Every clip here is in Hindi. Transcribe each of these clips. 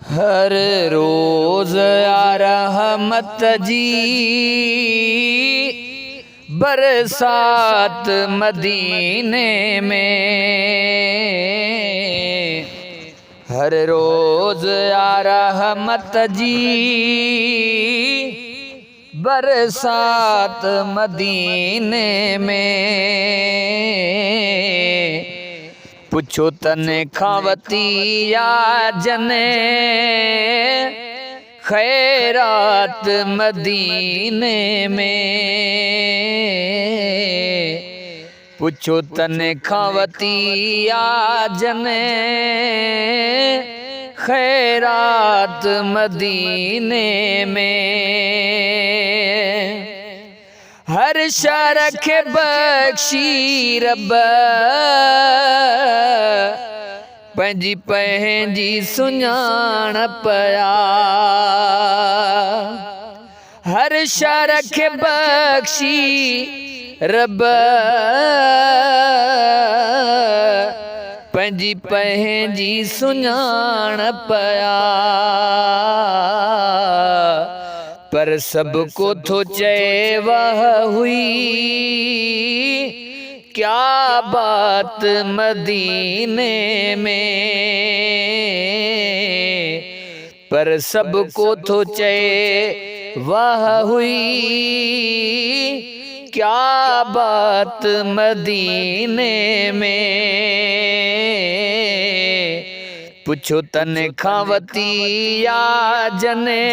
हर रोज आ रहमत जी बरसात मदीने में। हर रोज आ रहमत जी बरसात मदीने में। पुछो तने खावती या जने खैरात मदीने में। पुछो तने खावती या जने खैरात मदीने में। हर शरख बख्शी रब पंजी पंहिंजी सुञाणप आ। हर शरख बख्शी रब पंजी पंहिंजी सुञाणप आ। पर सबको तो चए वह हुई क्या बात मदीने में। पर सबको तो चए वह हुई क्या बात मदीने में। पुछो तने खावती या जने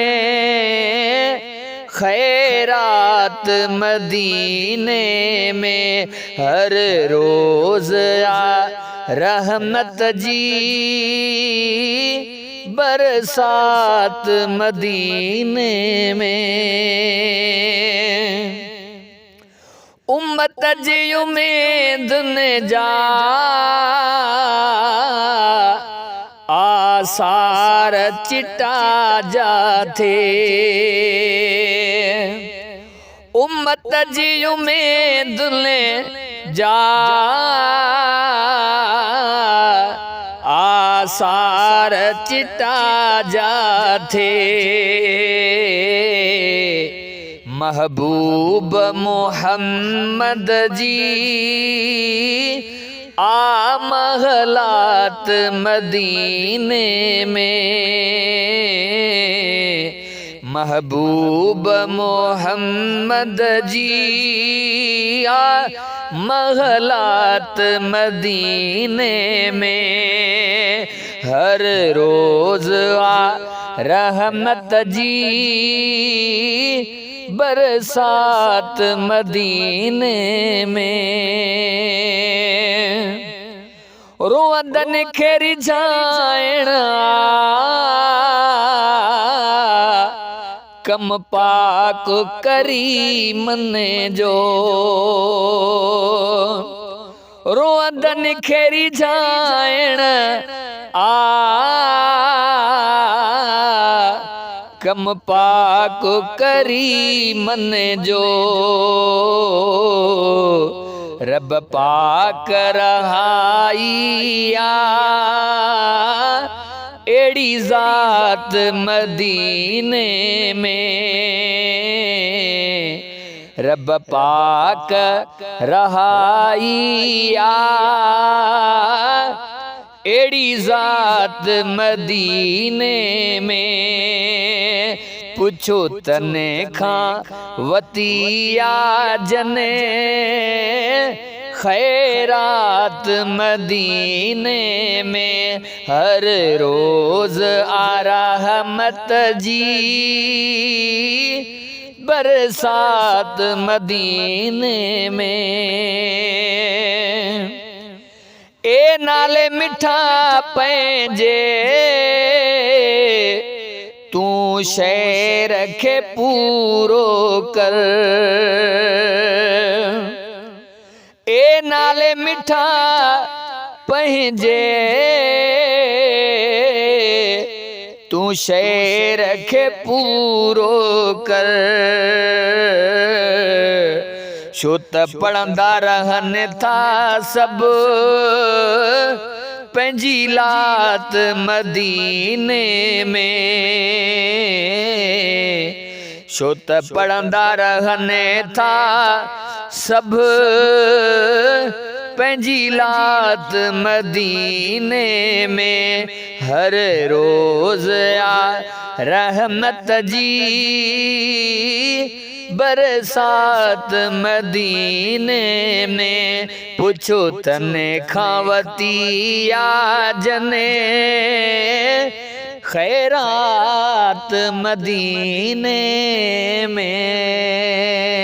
खैरात मदीने में। हर रोज आ रहमत जी बरसात मदीने में। उम्मत जी उम्मीद ने जा आसार चिटा जाते। उम्मत जी उम्मीद ने जा आसार चिटा जाते। महबूब मोहम्मद जी आ महलात मदीने में। महबूब मोहम्मद जी आ महलात मदीने में। हर रोज आ रहमत जी बरसात मदीने में। रोअंदन खेरी जायण कम पाक करी मने जो। रोअंदन खेरी जायण कम पाक करी मने जो। रब पाक रहाइया एड़ी जात मदीने में। रब पाक रहाइया एड़ी जात मदीने में। पुछो तने खावती या जने खैरात मदीने में। हर रोज आ रहमत जी बरसात मदीने में। ए नाले मिठा पंहिंजे तू शे रखे पूरो कर। ए नाले मिठा पंहिंजे तू शे रखे पूरो कर। छो त पढ़ंदा रहनि था सब पंहिंजी लात मदीने में छो त पढ़ंदा रहने था सब पंहिंजी लात मदीने में हर रोज आ रहमत जी बरसात मदीने में पुछो तने खावती या जने खैरात मदीने में।